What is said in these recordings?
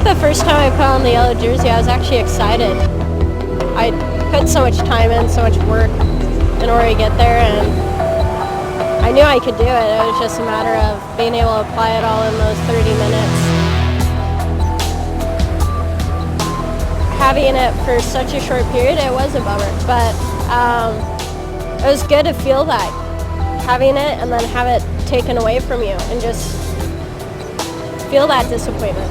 the first time I put on the yellow jersey, I was actually excited. I put so much time in, so much work in order to get there, and I knew I could do it. It was just a matter of being able to apply it all in those 30 minutes. Having it for such a short period, it was a bummer, but it was good to feel that, having it and then have it taken away from you and just feel that disappointment.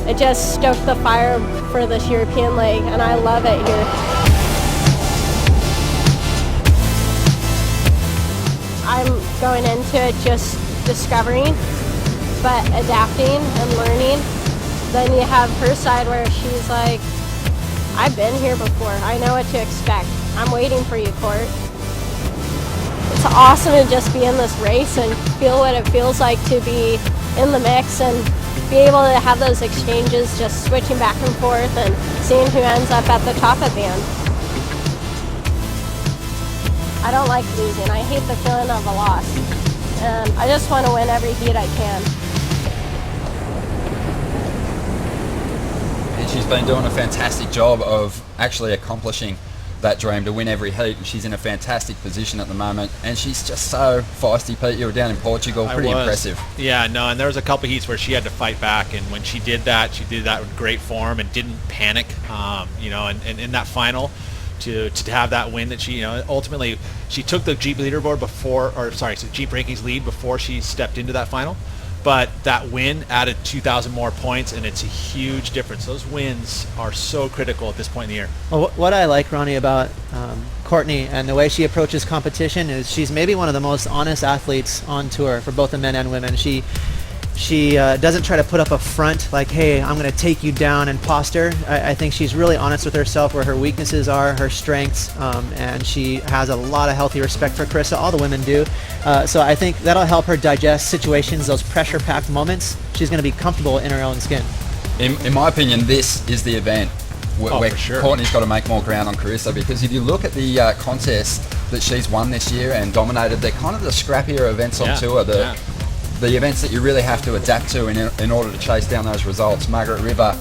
It just stoked the fire for this European leg, and I love it here. I'm going into it just discovering, but adapting and learning. Then you have her side where she's like, I've been here before. I know what to expect. I'm waiting for you, Court. It's awesome to just be in this race and feel what it feels like to be in the mix and be able to have those exchanges, just switching back and forth and seeing who ends up at the top at the end. I don't like losing. I hate the feeling of a loss. And I just want to win every heat I can. And she's been doing a fantastic job of actually accomplishing that dream to win every heat, and she's in a fantastic position at the moment, and she's just so feisty. Pete, you were down in Portugal, pretty impressive. Yeah, no, and there was a couple heats where she had to fight back, and when she did that with great form and didn't panic, and in that final to have that win that she, ultimately she took the Jeep leaderboard Jeep rankings lead before she stepped into that final. But that win added 2,000 more points, and it's a huge difference. Those wins are so critical at this point in the year. Well, what I like, Ronnie, about Courtney and the way she approaches competition is she's maybe one of the most honest athletes on tour for both the men and women. She doesn't try to put up a front like, hey, I'm going to take you down and posture. I think she's really honest with herself where her weaknesses are, her strengths, and she has a lot of healthy respect for Carissa. All the women do. So I think that'll help her digest situations, those pressure-packed moments. She's going to be comfortable in her own skin. In my opinion, this is the event where sure. Courtney's got to make more ground on Carissa, because if you look at the contests that she's won this year and dominated, they're kind of the scrappier events on tour. The events that you really have to adapt to in order to chase down those results. Margaret River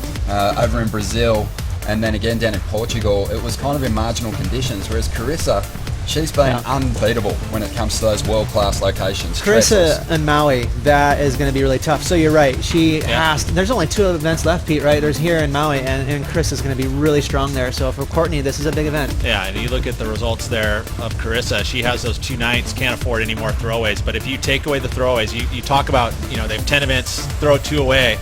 over in Brazil, and then again down in Portugal, it was kind of in marginal conditions, whereas Carissa, she's been unbeatable when it comes to those world-class locations. Carissa and Maui, that is going to be really tough. So you're right. There's only 2 events left, Pete, right? There's here in Maui, and Chris is going to be really strong there. So for Courtney, this is a big event. Yeah, and you look at the results there of Carissa. She has those 2 nights, can't afford any more throwaways. But if you take away the throwaways, you talk about, they have 10 events, throw 2 away.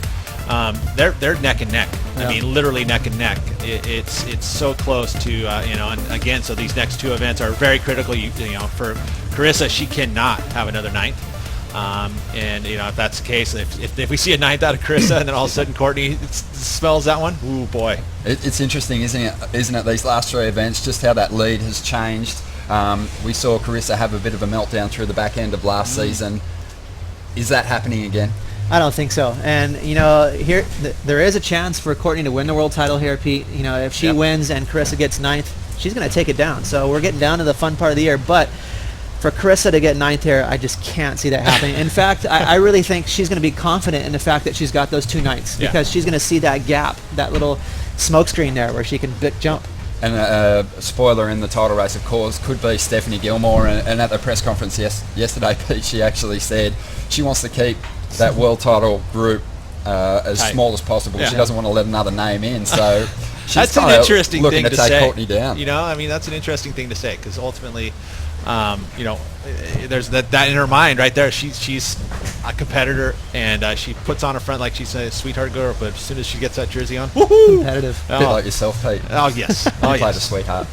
They're neck and neck. I mean, literally neck and neck. It's so close to and again, so these next 2 events are very critical. For Carissa, she cannot have another ninth. And if that's the case, if we see a ninth out of Carissa and then all of a sudden Courtney smells that one, ooh boy. It's interesting, isn't it? These last 3 events, just how that lead has changed. We saw Carissa have a bit of a meltdown through the back end of last season. Is that happening again? I don't think so. And, here there is a chance for Courtney to win the world title here, Pete. If she wins and Carissa gets 9th, she's going to take it down. So we're getting down to the fun part of the year. But for Carissa to get 9th here, I just can't see that happening. In fact, I really think she's going to be confident in the fact that she's got those 2 nights, because she's going to see that gap, that little smoke screen there where she can jump. And a spoiler in the title race, of course, could be Stephanie Gilmore. And at the press conference yesterday, Pete, she actually said she wants to keep that world title group as small as possible. She doesn't want to let another name in. So she's that's an interesting looking thing to to take say. Courtney down. That's an interesting thing to say, because ultimately, there's that in her mind right there. She's a competitor, and she puts on a front like she's a sweetheart girl, but as soon as she gets that jersey on, woohoo! Competitive. A bit like yourself, Pete. Oh yes. You played a sweetheart.